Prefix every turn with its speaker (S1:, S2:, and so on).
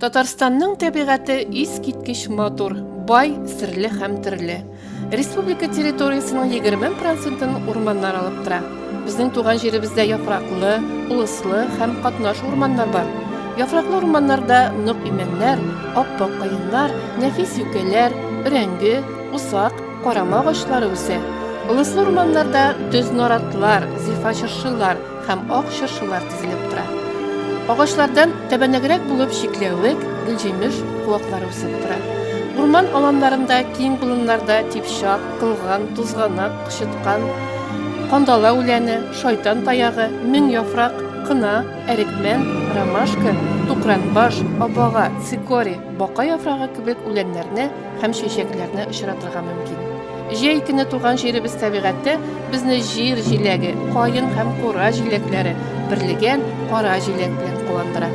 S1: Татарстанның табигаты искиткеч матур, бай, серле һәм төрле. Республика территориясының 20%-ын урманнар алып тора. Безнең туган җиребездә яфраклы, улыслы һәм катнаш урманнар бар. Яфраклы урманнарда нык имәннәр, аппак каеннар, нәфис юкәләр, өрәңге, усак, карама агачлары үсә. Улыслы урманнарда төз наратлар, зифа чыршылар һәм ак чыршылар тезелеп тора. Агачлардан тәбәнәгрәк булып чикләвек, гөлҗимеш куаклары үсеп тора. Урман аланнарында, киң болыннарда типчак, кылган, тузганак, кычыткан, кандала үләне, шайтан таягы, мең яфрак, кына, әрекмән, ромашка, тукранбаш, абага, цикорий, бака яфрагы кебек үләннәрне һәм чәчәкләрне очратырга мөмкин. Җәй көне туган җиребез табигатьтә безне җир җиләге, каен һәм кура җиләкләре берлегән кара җиләк белән кулландыра.